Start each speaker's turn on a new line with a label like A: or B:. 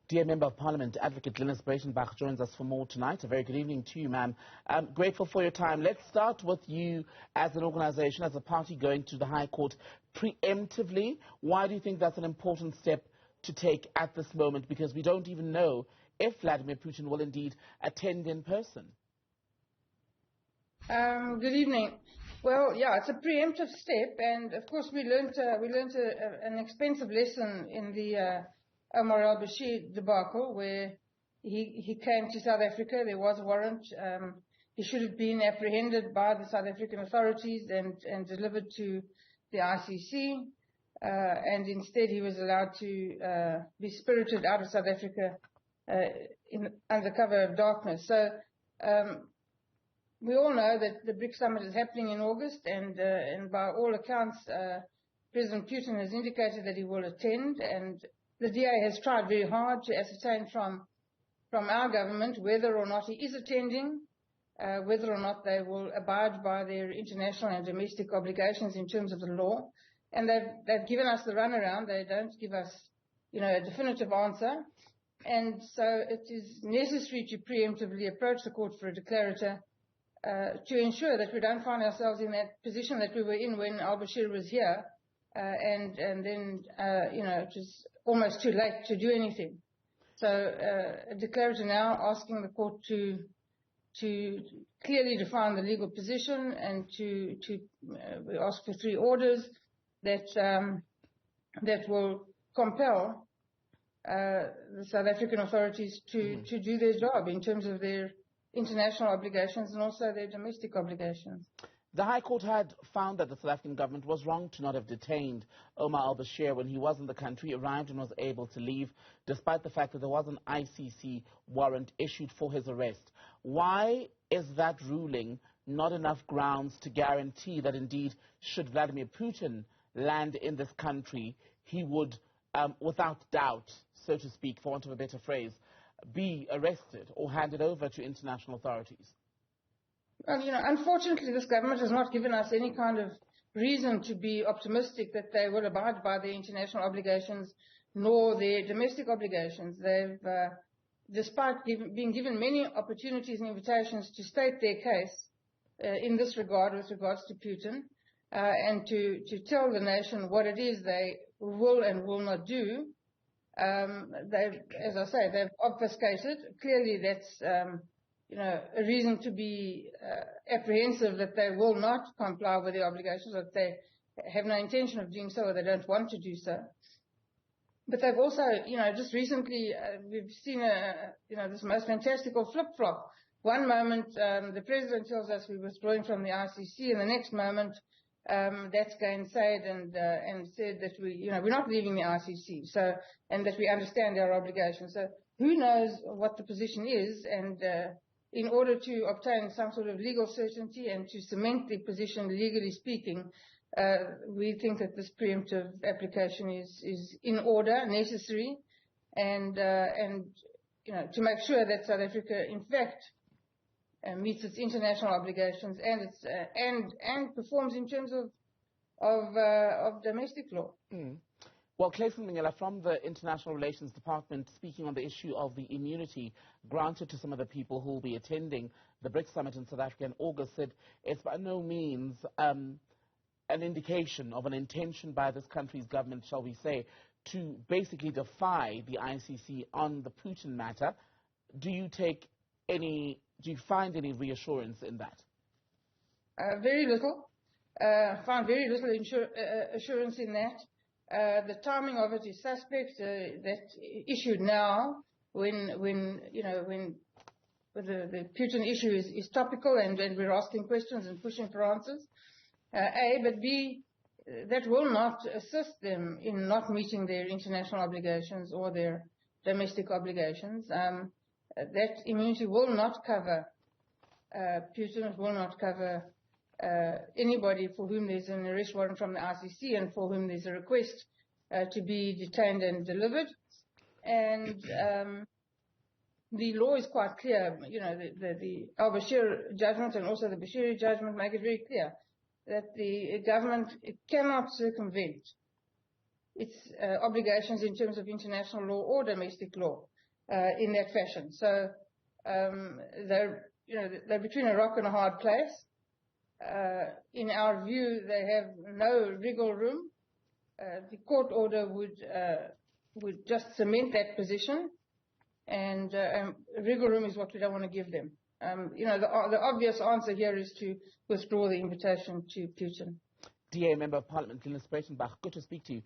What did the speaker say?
A: Dear Member of Parliament, Advocate Glynnis Breytenbach joins us for more tonight. A very good evening to you, ma'am. Grateful for your time. Let's start with you as an organisation, as a party going to the High Court preemptively. Why do you think that's an important step to take at this moment? Because we don't even know if Vladimir Putin will indeed attend in person.
B: Good evening. Well, yeah, it's a preemptive step, and of course we learned an expensive lesson in the Omar al-Bashir debacle, where he came to South Africa. There was a warrant. He should have been apprehended by the South African authorities and delivered to the ICC, and instead he was allowed to be spirited out of South Africa under cover of darkness. So we all know that the BRICS summit is happening in August, and by all accounts, President Putin has indicated that he will attend, and the DA has tried very hard to ascertain from our government whether or not he is attending, whether or not they will abide by their international and domestic obligations in terms of the law. And they've given us the runaround. They don't give us, a definitive answer. And so it is necessary to preemptively approach the court for a declarator to ensure that we don't find ourselves in that position that we were in when al-Bashir was here, and then, it was almost too late to do anything. So a declarator now asking the court to clearly define the legal position, and we ask for 3 orders that will compel the South African authorities to do their job in terms of their international obligations and also their domestic obligations.
A: The High Court had found that the South African government was wrong to not have detained Omar al-Bashir when he was in the country, arrived and was able to leave, despite the fact that there was an ICC warrant issued for his arrest. Why is that ruling not enough grounds to guarantee that indeed, should Vladimir Putin land in this country, he would, without doubt, so to speak, for want of a better phrase, be arrested or handed over to international authorities?
B: Well, unfortunately, this government has not given us any kind of reason to be optimistic that they will abide by their international obligations nor their domestic obligations. They've, despite being given many opportunities and invitations to state their case in this regard, with regards to Putin, and to tell the nation what it is they will and will not do, they've, as I say, they've obfuscated. Clearly, that's a reason to be apprehensive that they will not comply with their obligations, that they have no intention of doing so, or they don't want to do so. But they've also, just recently, we've seen this most fantastical flip-flop. One moment, the president tells us we're withdrawing from the ICC, and the next moment, that's gainsaid and said that we're not leaving the ICC, and that we understand our obligations. So who knows what the position is, and in order to obtain some sort of legal certainty and to cement the position legally speaking, we think that this preemptive application is in order, necessary, and to make sure that South Africa, in fact, meets its international obligations and performs in terms of domestic law.
A: Well, Clayton Mingela from the International Relations Department, speaking on the issue of the immunity granted to some of the people who will be attending the BRICS summit in South Africa in August, said it's by no means an indication of an intention by this country's government, shall we say, to basically defy the ICC on the Putin matter. Do you find any reassurance in that?
B: Very little. Found very little assurance in that. The timing of it is suspect. That issued now, when the Putin issue is topical, and we're asking questions and pushing for answers. A, but B, that will not assist them in not meeting their international obligations or their domestic obligations. That immunity will not cover Putin. It will not cover anybody for whom there's an arrest warrant from the ICC and for whom there's a request to be detained and delivered. And the law is quite clear. The al-Bashir judgment and also the Bashiri judgment make it very clear that the government cannot circumvent its obligations in terms of international law or domestic law in that fashion. So they're between a rock and a hard place. In our view, they have no wriggle room. The court order would just cement that position, and wriggle room is what we don't want to give them. The obvious answer here is to withdraw the invitation to Putin.
A: DA Member of Parliament Glynnis Breytenbach, good to speak to you.